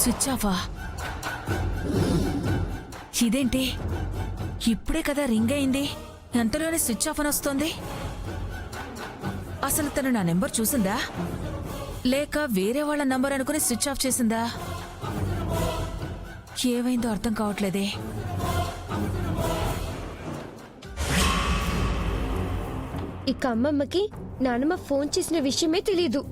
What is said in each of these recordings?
Switch ఆఫా? ఇదేంటి ఇప్పుడే కదా రింగ్ అయింది, ఎంతలోనే స్విచ్ ఆఫ్ అని వస్తోంది. అసలు తను నా నెంబర్ చూసిందా లేక వేరే వాళ్ళ నంబర్ అనుకుని స్విచ్ ఆఫ్ చేసిందా? ఏమైందో అర్థం కావట్లేదే. ఇక అమ్మమ్మకి నానమ్మ ఫోన్ చేసిన విషయమే తెలీదు.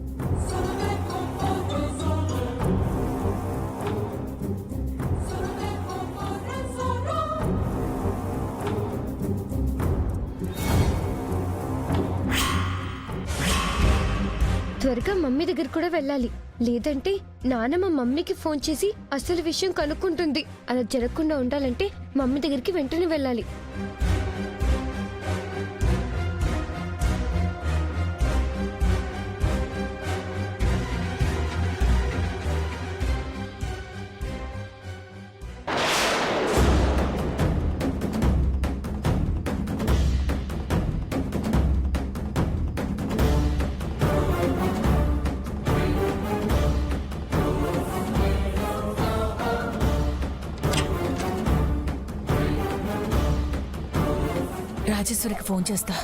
త్వరగా మమ్మీ దగ్గర కూడా వెళ్ళాలి, లేదంటే నానమ్మ మమ్మీకి ఫోన్ చేసి అసలు విషయం కనుక్కుంటుంది. అలా జరగకుండా ఉండాలంటే మమ్మీ దగ్గరికి వెంటనే వెళ్ళాలి. రాజేశ్వరికి ఫోన్ చేస్తా.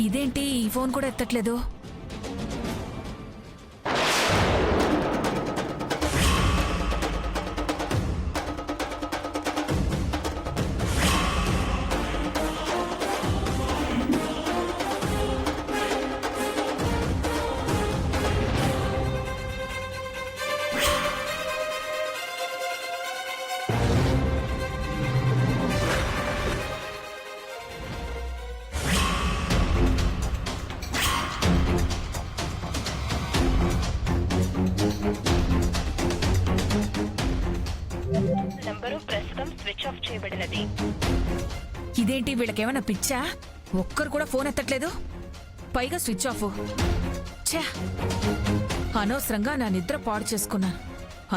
ఇదేంటి ఈ ఫోన్ కూడా ఎత్తట్లేదు? ఇదేంటి వీళ్ళకేమైనా పిచ్చా? ఒక్కరు కూడా ఫోన్ ఎత్తట్లేదు, పైగా స్విచ్ ఆఫ్. ఛా, అనవసరంగా నా నిద్ర పాడు చేసుకున్నాను.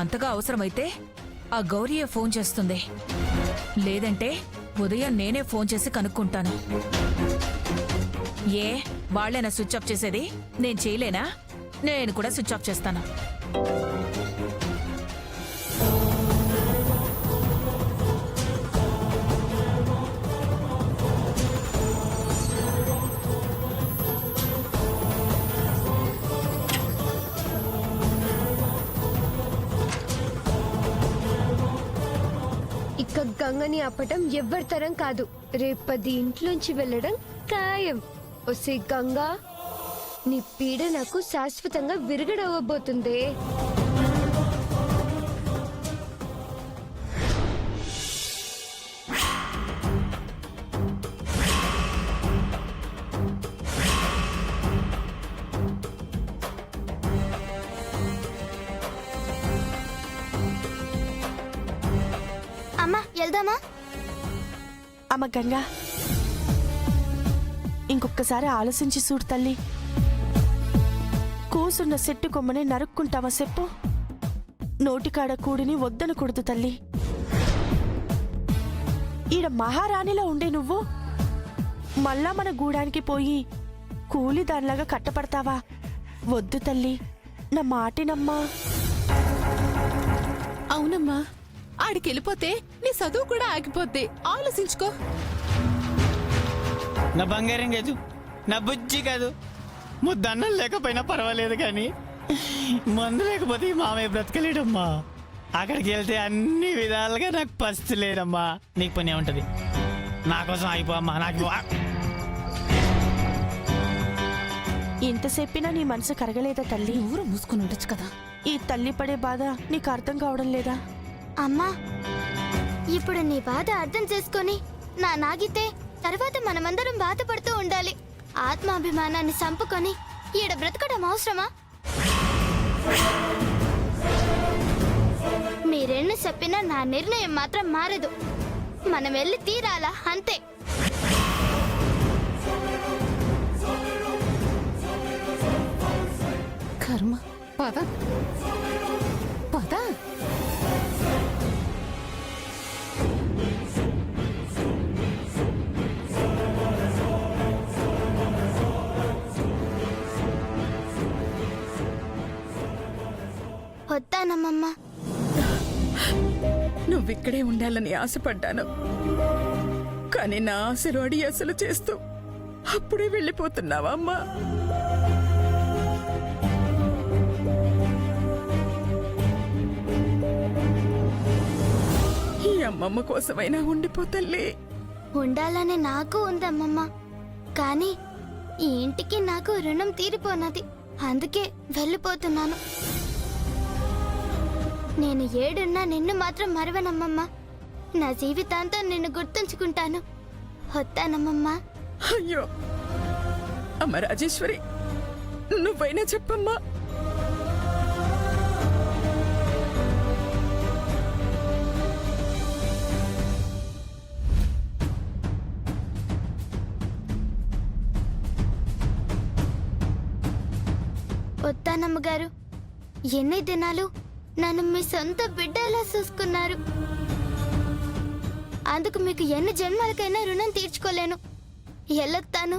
అంతగా అవసరమైతే ఆ గౌరీయే ఫోన్ చేస్తుంది, లేదంటే ఉదయం నేనే ఫోన్ చేసి కనుక్కుంటాను. ఏ వాళ్లేనా స్విచ్ ఆఫ్ చేసేది? నేను చేయలేనా? నేను కూడా స్విచ్ ఆఫ్ చేస్తాను. ఇక గంగని ఆపటం ఎవ్వరి తరం కాదు. రేపది ఇంట్లోంచి వెళ్ళడం ఖాయం. ఒసే గంగా, నీ పీడ నాకు శాశ్వతంగా విరగడవ్వబోతుందే. అమ్మా వెళ్దామా? అమ్మ గంగా, ఇంకొక్కసారి ఆలోచించి చూడు తల్లి. కూసున్న చెట్టు కొమ్మని నరుక్కుంటావా చెప్పు? నోటికాడ కూడిని వద్దనకూడదు తల్లి. ఈడ మహారాణిలా ఉండే నువ్వు మళ్ళా మన గూడానికి పోయి కూలి దానిలాగా కట్టపడతావా? వద్దు తల్లి, నా మాటినమ్మా. అవునమ్మా, ఆడికెళ్ళిపోతే నీ చదువు కూడా ఆగిపోద్ది. ఆలోచించుకో. నా బంగారం కాదు, నా బుజ్జి కాదు. ముద్దన్నం లేకపోయినా పర్వాలేదు, కానీ మందు లేకపోతే ఈ మామయ్య బ్రతకలేడమ్మా. అక్కడికి వెళ్తే అన్ని విధాలుగా నాకు పస్తు లేదమ్మా. నీకు పని ఏముంటది? నా కోసం అయిపో అమ్మా. నాకు ఇంత చెప్పినా నీ మనసు కరగలేదా తల్లి? ఊరు మూసుకుని ఉండొచ్చు కదా. ఈ తల్లి పడే బాధ నీకు అర్థం కావడం లేదా? అమ్మా, ఇప్పుడు నీ బాధ అర్థం చేసుకొని నా నాగితే తర్వాత మనమందరం బాధపడుతూ ఉండాలి. ఆత్మాభిమానాన్ని చంపుకొని ఈడ బ్రతకడం అవసరమా? మీరెన్ని చెప్పినా నా నిర్ణయం మాత్రం మారదు. మనం వెళ్ళి తీరాలా అంతే. పద పద. వద్దానమ్మమ్మ. నువ్విక్కడే ఉండాలని ఆశపడ్డాను, కానీ నా ఆశలు అడి అసలు చేస్తూ అప్పుడే వెళ్ళిపోతున్నావా అమ్మా? ఈ అమ్మమ్మ కోసమైనా ఉండిపోతల్లే. ఉండాలని నాకు ఉందమ్మమ్మ, కానీ ఈ ఇంటికి నాకు రుణం తీరిపోనది. అందుకే వెళ్ళిపోతున్నాను. నేను ఏడున్నా నిన్ను మాత్రం మరవనమ్మమ్మ. నా జీవితాంతం నిన్ను గుర్తుంచుకుంటాను. వస్తానమ్మమ్మ. అయ్యో అమ్మ రాజేశ్వరి, నువ్వైనా చెప్పమ్మా. వస్తానమ్మగారు. ఎన్ని దినాలు నన్ను మీ సొంత బిడ్డలా చూసుకున్నారు. అందుకు మీకు ఎన్ని జన్మలకైనా రుణం తీర్చుకోలేను. ఎల్లొత్తాను.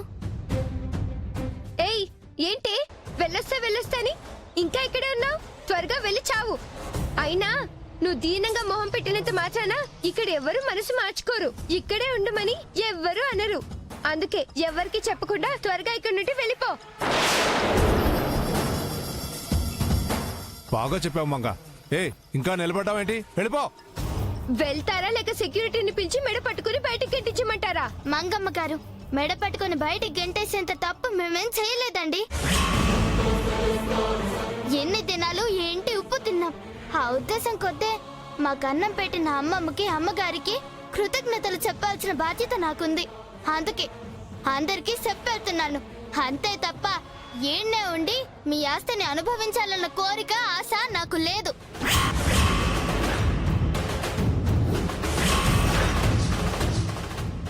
ఏయ్ ఏంటి వెళ్ళొస్తాని ఇంకా ఇక్కడే ఉన్నావు? త్వరగా వెళ్ళి చావు. అయినా నువ్వు దీనంగా మొహం పెట్టినంత మాత్రాన ఇక్కడ ఎవరు మనసు మార్చుకోరు. ఇక్కడే ఉండమని ఎవ్వరు అనరు. అందుకే ఎవరికి చెప్పకుండా త్వరగా ఇక్కడి నుండి వెళ్ళిపో. బాగా చెప్పావు మంగ. ఇంకా నిలబడ్డావేంటి? వెళ్ళిపో. వెళ్తారా లేక సెక్యూరిటీని పిలిచి మెడ పట్టుకుని బయటకి గెంటించమంటారా? మంగమ్మ గారు, మెడ పట్టుకుని బయటికి గెంటేసేంత తప్పు మేమేం చేయలేదండి. ఎన్ని దినాలు ఈ ఇంటి ఉప్పు తిన్నాం. ఆ ఉద్దేశం కొద్దే మాకన్నం పెట్టిన అమ్మమ్మకి, అమ్మగారికి కృతజ్ఞతలు చెప్పాల్సిన బాధ్యత నాకుంది. అందుకే అందరికీ చెప్పేస్తున్నాను. అంతే తప్ప ఏడ్నే ఉండి మీ ఆస్తిని అనుభవించాలన్న కోరిక, ఆశ నాకు లేదు.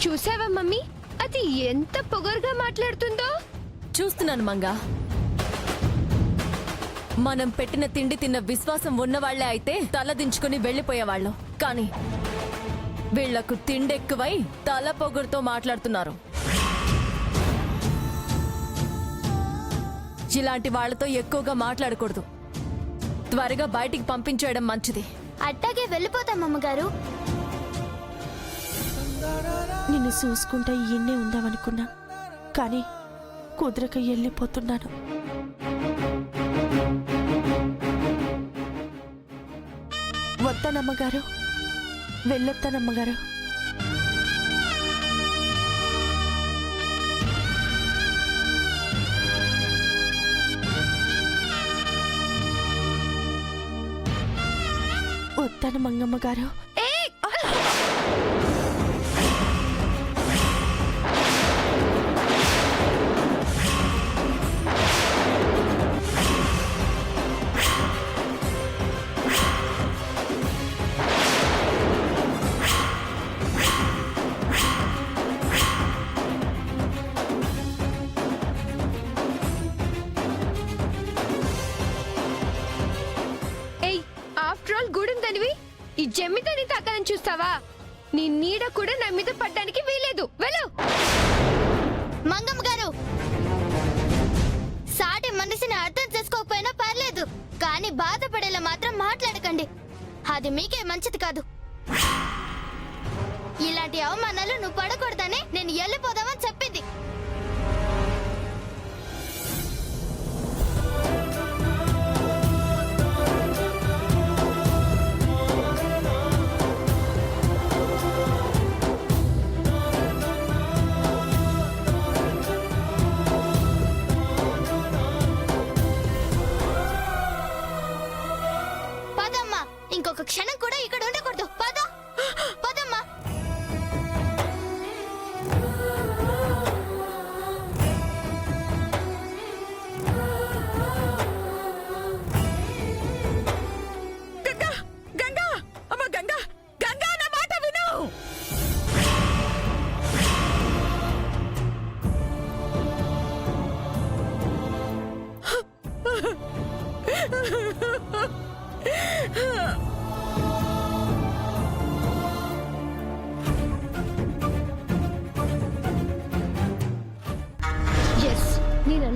చూసావా మమ్మీ, అది ఎంత పొగరుగా మాట్లాడుతుందో? చూస్తున్నాను మంగా. మనం పెట్టిన తిండి తిన్న విశ్వాసం ఉన్నవాళ్లే అయితే తలదించుకుని వెళ్లిపోయేవాళ్ళం. కానీ వీళ్లకు తిండెక్కువై తల పొగరుతో మాట్లాడుతున్నారు. ఇలాంటి వాళ్లతో ఎక్కువగా మాట్లాడకూడదు. త్వరగా బయటికి పంపించేయడం మంచిది. అట్టాగే వెళ్ళిపోతాం అమ్మగారు. నిన్ను చూసుకుంటే ఇన్నే ఉందామనుకున్నా, కానీ కుదరక వెళ్ళిపోతున్నాను. వస్తానమ్మగారు, వెళ్ళొస్తానమ్మగారు. వస్తాను మంగమ్మ గారు. గూడుందనివి ఈ జమ్మిదని తాకాలని చూస్తావా? నీ నీడ కూడా నా మీద పడ్డానికి వీలేదు. వెళ్ళు. మంగమ్మ గారు, సాటి మనిషిని అర్థం చేసుకోకపోయినా పర్లేదు, కానీ బాధపడేలా మాత్రం మాట్లాడకండి. అది మీకే మంచిది కాదు. ఇలాంటి అవమానాలు నువ్వు పడకూడదని నేను వెళ్ళిపోదామని చెప్పింది. ఇంకొక క్షణం కూడా ఇక్కడ ఉండకూడదు. పద పదమ్మా.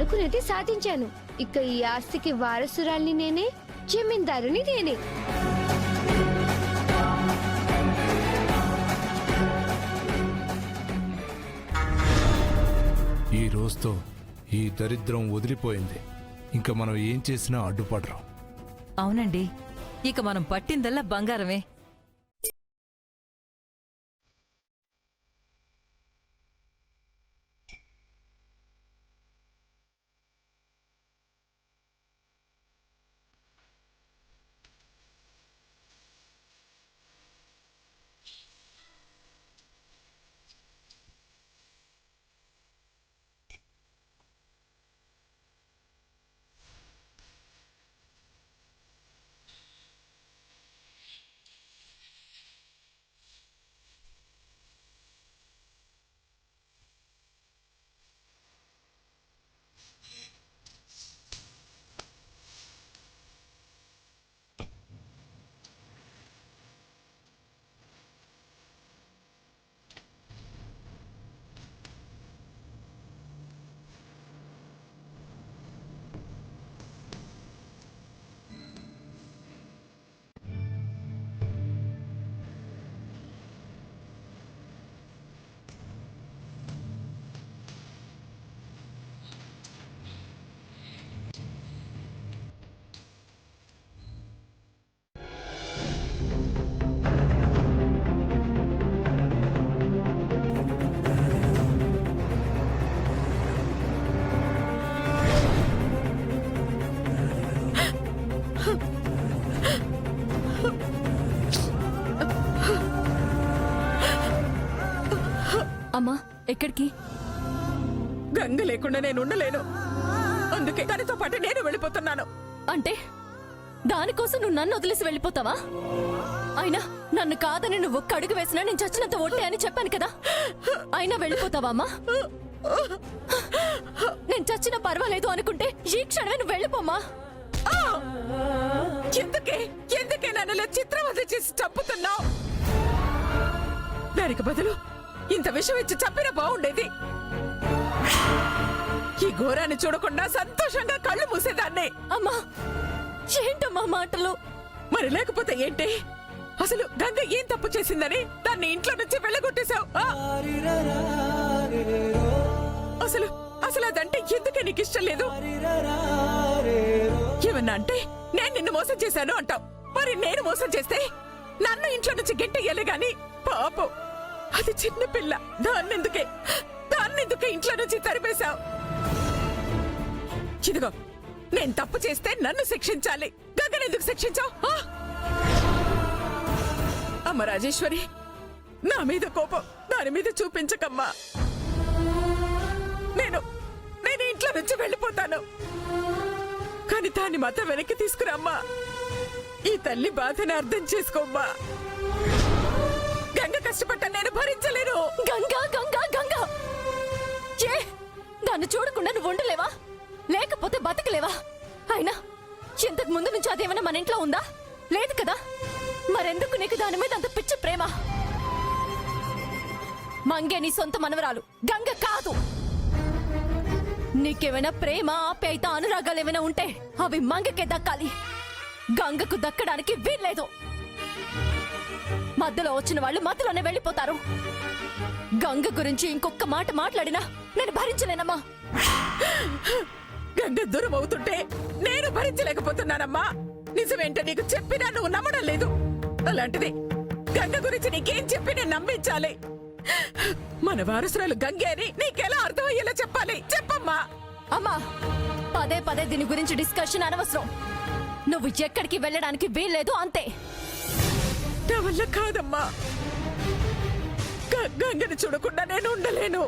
అనుకున్నది సాధించాను. ఇక ఈ ఆస్తికి వారసురాల్ని నేనే, జమీందారుని నేనే. ఈ రోజుతో ఈ దరిద్రం వదిలిపోయింది. ఇంకా మనం ఏం చేసినా అడ్డుపడరు. అవునండి, ఇక మనం పట్టిందల్లా బంగారమే. అమ్మా, ఎక్కడికి? గంగ లేకుండా నేను ఉండలేను. అందుకే తనతో పాటు నేను వెళ్ళిపోతున్నాను. అంటే దానికోసం నువ్వు నన్ను వదిలేసి వెళ్ళిపోతావా? అయినా నన్ను కాదని నువ్వు ఒక్క అడుగు వేసినా నేను చచ్చినంత ఒట్టే అని చెప్పాను కదా. అయినా వెళ్ళిపోతావా అమ్మా? నేను చచ్చినా పర్వాలేదు అనుకుంటే ఈ క్షణమే నువ్వు వెళ్ళిపోమ్మా. ఎందుకే నన్ను చిత్రవద చేసి చంపుతున్నావు? దానికి బదులు ఇంత విషయం ఇచ్చి చంపినా బాగుండేది. ఈ ఘోరాన్ని చూడకుండా సంతోషంగా కళ్ళు మూసేదాన్ని. అమ్మా, ఏంటమ్మా మాటలు? మరి లేకపోతే ఏంటి? అసలు గంగ ఏం తప్పు చేసిందని దాన్ని ఇంట్లో నుంచి వెళ్ళగొట్టేశావు? అసలు అదంటే ఎందుకే నీకు ఇష్టం లేదు? ఏమన్నా అంటే నేను నిన్ను మోసం చేశాను అంటావు. మరి నేను మోసం చేస్తే నన్ను ఇంట్లో నుంచి గెట్టెయ్యాలి గాని పాపం అది చిన్న పిల్ల. దాన్నెందుకే ఇంట్లో నుంచి తరిపేశావు? ఇదిగో, నేను తప్పు చేస్తే నన్ను శిక్షించాలి. గగనెందుకు శిక్షించావు? అమ్మ రాజేశ్వరి, నా మీద కోపం దాని మీద చూపించకమ్మా. నేను ఇంట్లో నుంచి వెళ్ళిపోతాను. కానీ దాన్ని మాత్రం వెనక్కి తీసుకురామ్మా. ఈ తల్లి బాధను అర్థం చేసుకోమ్మా. గంగ కష్టపడ్డా నేను భరించలేను. గంగా గంగా గంగా, ఏ దాన్ని చూడకుండా నువ్వు ఉండలేవా? లేకపోతే బతకలేవా? అయినా ఇంతకు ముందు నుంచి అదేమైనా మన ఇంట్లో ఉందా? లేదు కదా. మరెందుకు నీకు దాని మీద అంత పిచ్చి ప్రేమ? మంగే నీ సొంత మనవరాలు, గంగ కాదు. నీకేమైనా ప్రేమ, ఆప్యాయత, అనురాగాలు ఏమైనా ఉంటే అవి మంగకే దక్కాలి. గంగకు దక్కడానికి వీల్లేదు. మధ్యలో వచ్చిన వాళ్ళు మధ్యలోనే వెళ్ళిపోతారు. గంగ గురించి ఇంకొక మాట మాట్లాడినా నేను భరించలేనమ్మా. గంగ దూరం అవుతుంటే నేను భరించలేకపోతున్నానమ్మా. నిజమేంటో నీకు చెప్పినా నువ్వు నమ్మడం లేదు. అలాంటిది గంగ గురించి నీకేం చెప్పి నేను నమ్మించాలి? మన వారసురాలు గంగే అని నీకెలా అర్థమయ్యేలా చెప్పాలి? చెప్పమ్మా. అమ్మా, పదే పదే దీని గురించి డిస్కషన్ అనవసరం. నువ్వు ఎక్కడికి వెళ్ళడానికి వీల్లేదు, అంతే. నా వల్ల కాదమ్మా. గంగని చూడకుండా నేను ఉండలేను.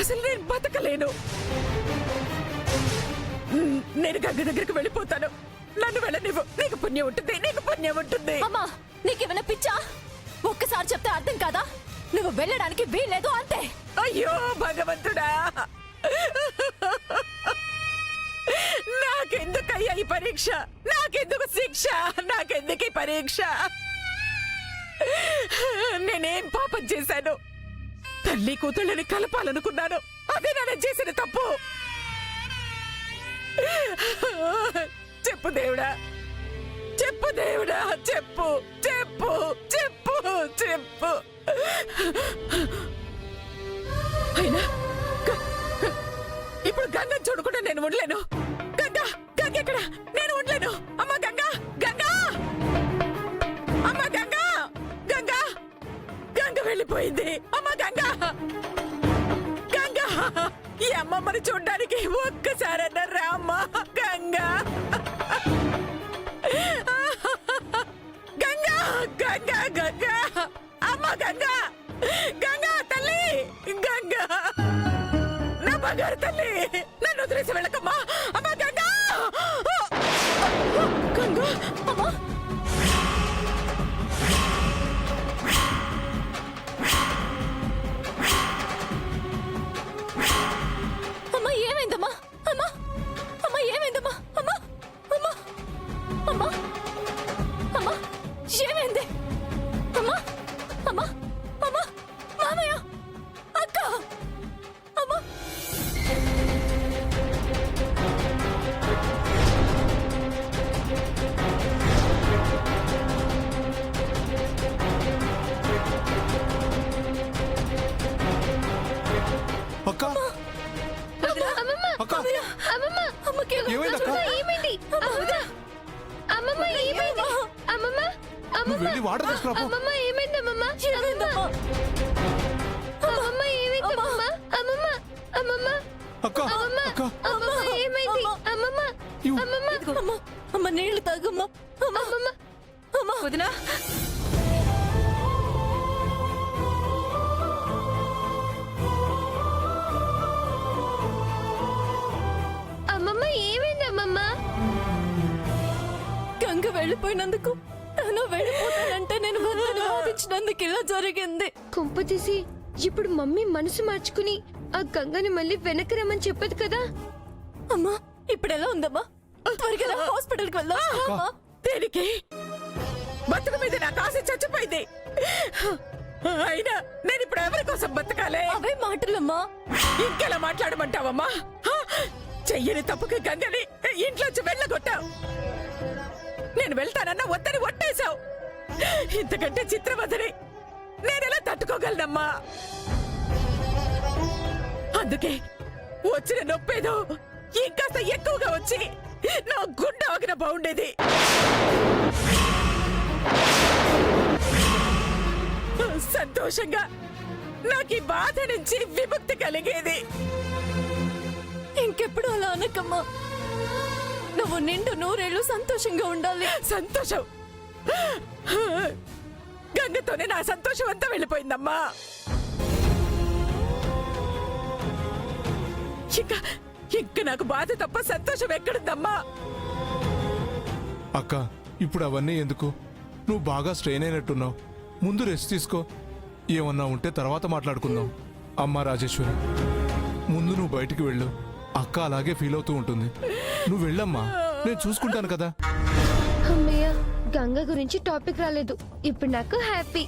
అసలు నేను బతకలేను. నేను గంగ దగ్గరికి వెళ్ళిపోతాను. నన్ను వెళ్ళనివ్వు. నీకు పుణ్యం ఉంటుంది, నీకు పుణ్యం ఉంటుంది. అమ్మా, నీకేమైనా పిచ్చా? ఒక్కసారి చెప్తే అర్థం కాదా? నువ్వు వెళ్ళడానికి వీల్లేదు, అంతే. అయ్యో భగవంతుడా, నాకెందుకయ్యా ఈ పరీక్ష? నాకెందుకు శిక్ష? నాకెందుకు ఈ పరీక్ష? నేనేం పాపం చేశాను? తల్లి కూతుళ్ళని కలపాలనుకున్నాను. అదే నేను చేసిన తప్పు. చెప్పు దేవుడా, చెప్పు దేవుడా, చెప్పు చెప్పు చెప్పు చెప్పు. అయినా ఇప్పుడు గంగ చూడకుండా నేను ఉండలేను. గంగ గంగ ఎక్కడ? నేను ఉండలేను. అమ్మ గంగ గంగ, అమ్మ గంగ గంగ, గంగ వెళ్ళిపోయింది. అమ్మ గంగ గంగ, ఈ అమ్మమ్మని చూడ్డానికి ఒక్కసారన్నా రామ్మా గంగ. గంగ గంగ గంగ, అమ్మ గంగ గంగ తల్లి, గంగ నా బంగారు తల్లి, నన్ను వదిలేసి వెళ్ళకమ్మా. అమ్మ గంగ గంగ, అమ్మా అమ్మా ఏమైందమ్మా? అమ్మా అమ్మా ఏమైందమ్మా? అమ్మా అమ్మా అమ్మా అమ్మా ఏమైంది? అమ్మా అమ్మా అమ్మా మామయ్య, అక్క, అమ్మా. అక్క అక్క అమ్మమ్మ అమ్మకి ఏమైందక్క? ఏమైంది? అమ్మమ్మ ఏమైంది? అమ్మమ్మ నువ్వు అమ్మమ్మ వెళ్ళి వాటర్ తీసుకురా పో. అమ్మమ్మ ఏమైంది? అమ్మమ్మ ఏమైందమ్మా? అమ్మమ్మ ఏమైంది? అమ్మమ్మ అమ్మమ్మ అమ్మమ్మ అక్క అక్క అమ్మమ్మ ఏమైంది? అమ్మమ్మ ఇవ్వు. అమ్మమ్మ అమ్మా అమ్మ నీళ్లు తాగమ్మా. అమ్మా అమ్మమ్మ అమ్మా వదినా, అమ్మమ్మ ఏమైంది? అమ్మమ్మ గంగ వెళ్ళిపోయినందుకు తను వెళ్ళిపోతానంటే నేను వద్దని వాదించినందుకు ఇలా జరిగింది. కొంప తీసి ఇప్పుడు మమ్మీ మనసు మార్చుకుని ఆ గంగని మళ్ళీ వెనక్కి రమ్మని చెప్పదు కదా. అమ్మా ఇప్పుడు ఎలా ఉందమ్మా? త్వరగా హాస్పిటల్ కి వెళ్దాం. అమ్మా, దేనికి? బతుకు మీద నాకు ఆశ చచ్చిపోయింది. అయినా నేను ఇప్పుడు ఎవరి కోసం బతకాలే? అవే మాటలమ్మా. ఇంకెలా మాట్లాడమంటావమ్మా? చెయ్యని తప్పుకి గంగని ఇంట్లోంచి వెళ్ళగొట్టావు. నేను వెళ్తానన్నా వద్దని ఒట్టేశావు. ఇంతకంటే చిత్రవదని నేనెలా తట్టుకోగలనమ్మా? అందుకే వచ్చిన నొప్పేదో ఇంకాస్త ఎక్కువగా వచ్చి నా గుండె ఆగిన బాగుండేది. సంతోషంగా నాకు ఈ బాధ నుంచి విముక్తి కలిగేది. ఇంకెప్పుడు అలా అనకమ్మా. నువ్వు నిండు నూరేళ్లు సంతోషంగా ఉండాలి. సంతోషం గంగతోనే నా సంతోషం అంతా వెళ్ళిపోయిందమ్మా. ఇంకా నాకు బాధ తప్ప సంతోషం ఎక్కడుందమ్మా? అక్క ఇప్పుడు అవన్నీ ఎందుకు? నువ్వు బాగా స్ట్రెయిన్ అయినట్టున్నావు. ముందు రెస్ట్ తీసుకో. ఏమన్నా ఉంటే తర్వాత మాట్లాడుకుందాం. అమ్మా రాజేశ్వరి, ముందు నువ్వు బయటికి వెళ్ళు. అక్క అలాగే ఫీల్ అవుతూ ఉంటుంది. నువ్వు వెళ్ళమ్మా, నేను చూసుకుంటాను కదా. అమ్మయ్య, గంగ గురించి టాపిక్ రాలేదు. ఇప్పుడు నాకు హ్యాపీ.